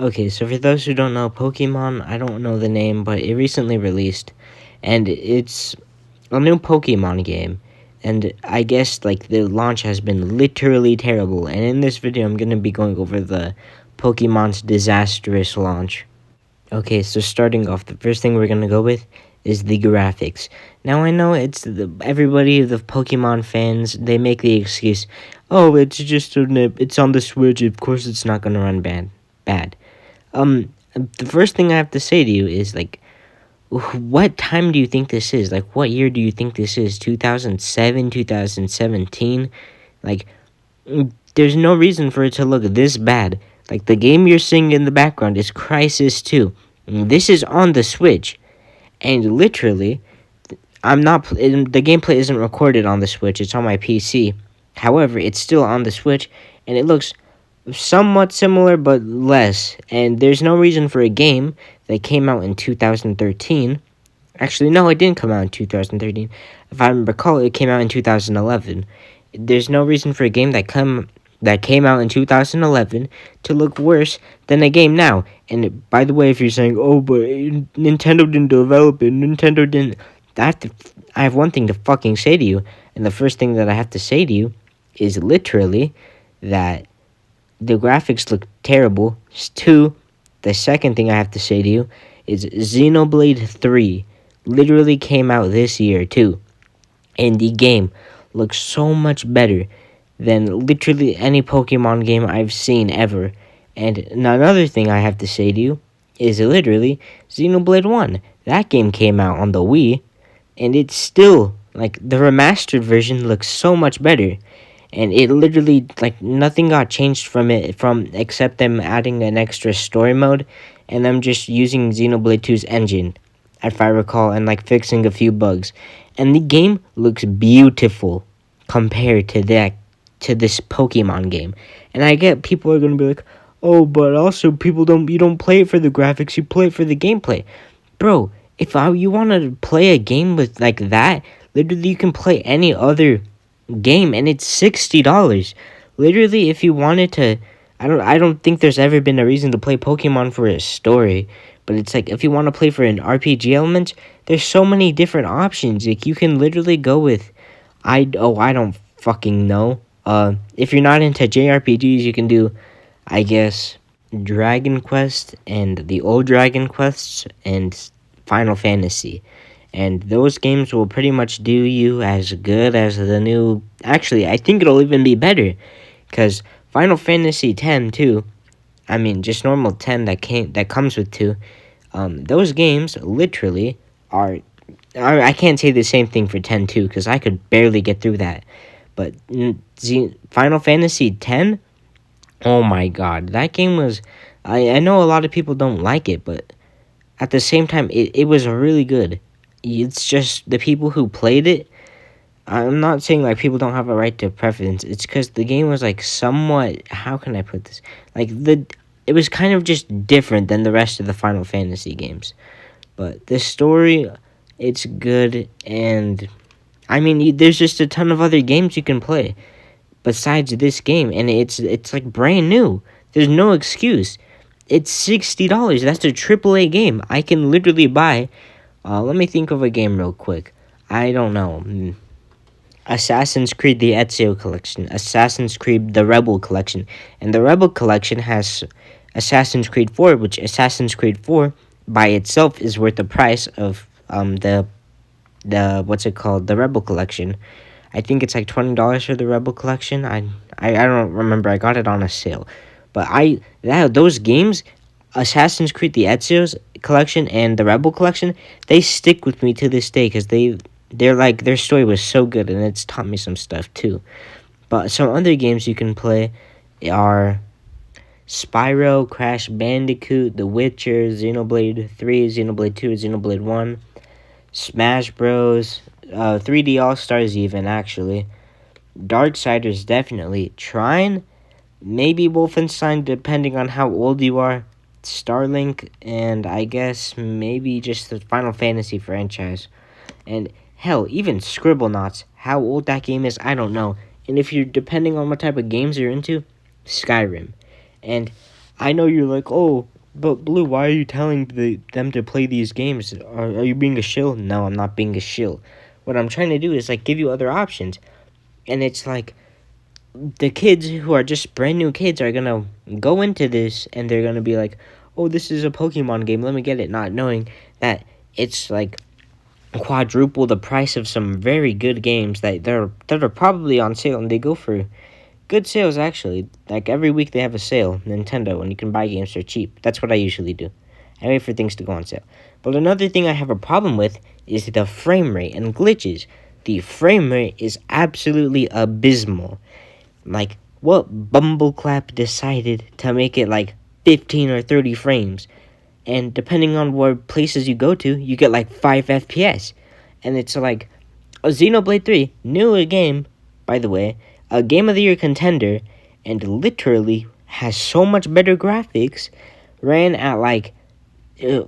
Okay, so for those who don't know, Pokemon, I don't know the name, but it recently released, and it's a new Pokemon game. And I guess like the launch has been literally terrible. And in this video, I'm gonna be going over the Pokemon's disastrous launch. Okay, so starting off, the first thing we're gonna go with is the graphics. Now I know everybody, the Pokemon fans, they make the excuse, oh, it's on the Switch. Of course, it's not gonna run bad. The first thing I have to say to you is like, what time do you think this is? Like, what year do you think this is? 2007, 2017? Like, there's no reason for it to look this bad. Like, the game you're seeing in the background is Crisis 2. This is on the Switch. And literally, the gameplay isn't recorded on the Switch. It's on my PC. However, it's still on the Switch, and it looks somewhat similar but less. And there's no reason for a game that came out in 2013. Actually, no, it didn't come out in 2013. If I recall, it came out in 2011. There's no reason for a game that came out in 2011 to look worse than a game now. And by the way, if you're saying, oh, but Nintendo didn't develop it, Nintendo didn't... I have one thing to fucking say to you, and the first thing that I have to say to you is literally that the graphics look terrible. Two, the second thing I have to say to you is Xenoblade 3 literally came out this year too, and the game looks so much better than literally any Pokemon game I've seen ever. And another thing I have to say to you is literally Xenoblade 1. That game came out on the Wii, and it's still, like, the remastered version looks so much better. And it literally, like, nothing got changed from it except them adding an extra story mode and them just using Xenoblade 2's engine, if I recall, and, like, fixing a few bugs. And the game looks beautiful compared to this Pokemon game. And I get people are going to be like, oh, but also you don't play it for the graphics, you play it for the gameplay. Bro, if you want to play a game with, like, that, literally you can play any other game and it's $60. Literally, if you wanted to, I don't think there's ever been a reason to play Pokemon for a story, but it's like if you want to play for an RPG element, there's so many different options. Like, you can literally go with I don't fucking know. If you're not into JRPGs, you can do, I guess, Dragon Quest and the old Dragon Quests and Final Fantasy. And those games will pretty much do you as good as the new... Actually, I think it'll even be better. Because Final Fantasy X, too. I mean, just normal 10 that comes with 2. Those games literally are... I can't say the same thing for 10, too, because I could barely get through that. But Final Fantasy X... Oh my god, that game was... I know a lot of people don't like it, but at the same time, it was really good. It's just the people who played it. I'm not saying like people don't have a right to preference. It's because the game was like somewhat. How can I put this? Like it was kind of just different than the rest of the Final Fantasy games. But the story, it's good, and I mean, there's just a ton of other games you can play besides this game, and it's like brand new. There's no excuse. It's $60. That's a AAA game. I can literally buy. Let me think of a game real quick. I don't know. Assassin's Creed the Ezio Collection. Assassin's Creed the Rebel Collection. And the Rebel Collection has Assassin's Creed 4, which Assassin's Creed 4 by itself is worth the price of the what's it called? The Rebel Collection. I think it's like $20 for the Rebel Collection. I don't remember. I got it on a sale. But those games, Assassin's Creed the Ezio's Collection and the Rebel Collection, they stick with me to this day because they're like, their story was so good and it's taught me some stuff too. But some other games you can play are Spyro, Crash Bandicoot, The Witcher, Xenoblade 3, Xenoblade 2, Xenoblade 1, Smash Bros, 3D All-Stars even, actually. Darksiders, definitely. Trine, maybe Wolfenstein, depending on how old you are. Starlink, and I guess maybe just the Final Fantasy franchise. And hell, even Scribblenauts. How old that game is, I don't know. And if you're depending on what type of games you're into, Skyrim. And I know you're like, oh, But Blue, why are you telling them to play these games? Are you being a shill? No, I'm not being a shill. What I'm trying to do is like give you other options, and it's like the kids who are just brand new kids are gonna go into this and they're gonna be like, "Oh, this is a Pokemon game. Let me get it," not knowing that it's like quadruple the price of some very good games that are probably on sale, and they go for good sales actually. Like every week they have a sale, Nintendo, and you can buy games for cheap. That's what I usually do. I wait for things to go on sale. But another thing I have a problem with is the frame rate and glitches. The frame rate is absolutely abysmal. Like, what bumbleclap decided to make it like 15 or 30 frames? And depending on what places you go to, you get like 5 FPS. And it's like, a Xenoblade 3, new game, by the way, a Game of the Year contender, and literally has so much better graphics, ran at like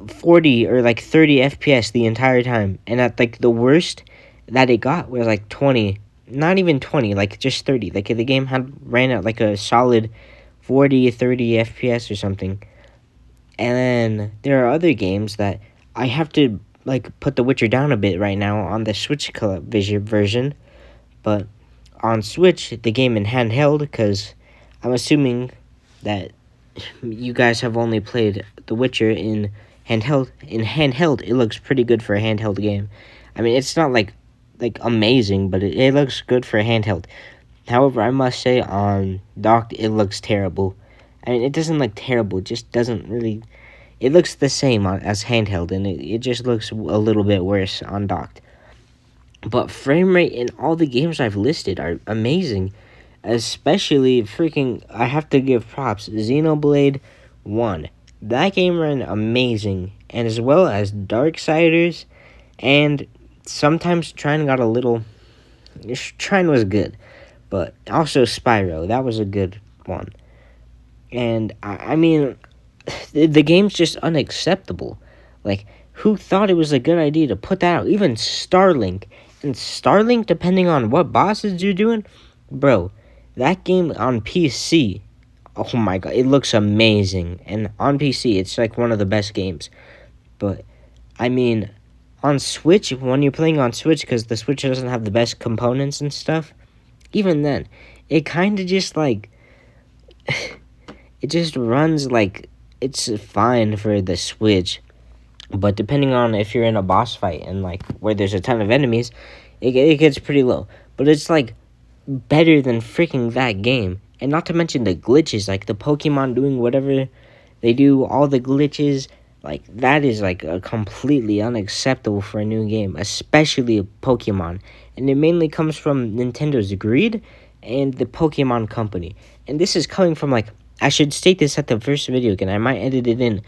40 or like 30 FPS the entire time. And at like the worst that it got was like 20, not even 20, like just 30. Like the game had ran at like a solid 40, 30 FPS or something. And then there are other games that I have to like put The Witcher down a bit right now on the Switch version, but on Switch the game in handheld, because I'm assuming that you guys have only played The Witcher in handheld. In handheld, it looks pretty good for a handheld game. I mean, it's not like amazing, but it looks good for a handheld. However, I must say on docked it looks terrible. I mean, it doesn't look terrible, it just doesn't really. It looks the same as handheld, and it just looks a little bit worse on docked. But frame rate in all the games I've listed are amazing. Especially freaking, I have to give props, Xenoblade 1. That game ran amazing, and as well as Darksiders, and sometimes Trine got a little. Trine was good, but also Spyro, that was a good one. And I mean, the game's just unacceptable. Like, who thought it was a good idea to put that out? Even Starlink. And Starlink, depending on what bosses you're doing, bro, that game on PC, oh my god, it looks amazing. And on PC, it's like one of the best games. But, I mean, on Switch, when you're playing on Switch, because the Switch doesn't have the best components and stuff, even then, it kind of just like, it just runs like it's fine for the Switch. But depending on if you're in a boss fight and like where there's a ton of enemies, it gets pretty low. But it's like better than freaking that game. And not to mention the glitches, like the Pokemon doing whatever they do, all the glitches, like that is like a completely unacceptable for a new game, especially a Pokemon. And it mainly comes from Nintendo's greed and the Pokemon company. And this is coming from like, I should state this at the first video again, I might edit it in,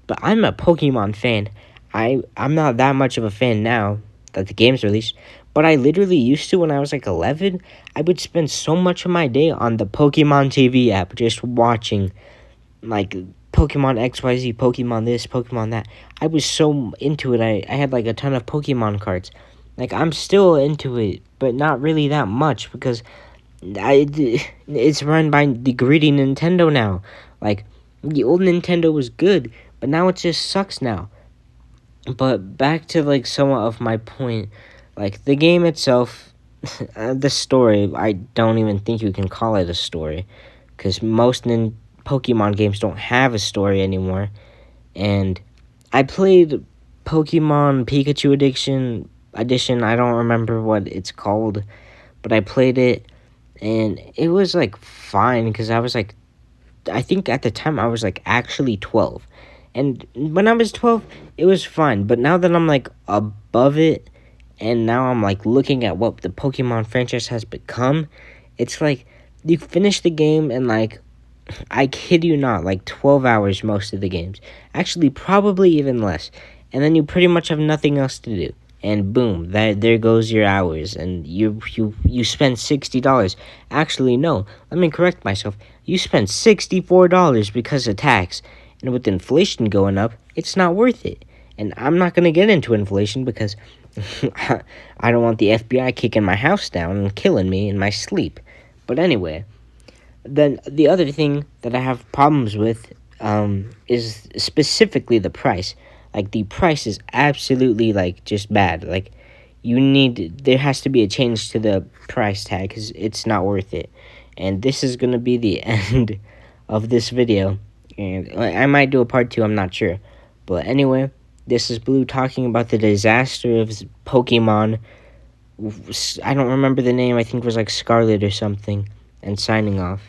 but I'm a Pokemon fan. I'm not that much of a fan now that the game's released, but I literally used to when I was like 11. I would spend so much of my day on the Pokemon TV app just watching like Pokemon XYZ, Pokemon this, Pokemon that. I was so into it. I had like a ton of Pokemon cards. Like, I'm still into it, but not really that much because it's run by the greedy Nintendo now. Like, the old Nintendo was good, but now it just sucks now. But back to like somewhat of my point, like the game itself, the story, I don't even think you can call it a story, because most Pokemon games don't have a story anymore. And I played Pokemon Pikachu Edition, I don't remember what it's called, but I played it, and it was like fine, because I was like, I think at the time I was like actually 12. And when I was 12, it was fine. But now that I'm like above it, and now I'm like looking at what the Pokemon franchise has become, it's like you finish the game and like, I kid you not, like 12 hours most of the games. Actually, probably even less. And then you pretty much have nothing else to do. And boom, there goes your hours, and you spend $60. Actually, no, let me correct myself. You spend $64 because of tax. And with inflation going up, it's not worth it. And I'm not going to get into inflation because I don't want the FBI kicking my house down and killing me in my sleep. But anyway, then the other thing that I have problems with, is specifically the price. Like the price is absolutely like just bad. Like there has to be a change to the price tag because it's not worth it. And this is gonna be the end of this video, and I might do a part 2. I'm not sure, but anyway, this is Blue talking about the disaster of Pokemon. I don't remember the name. I think it was like Scarlet or something, and signing off.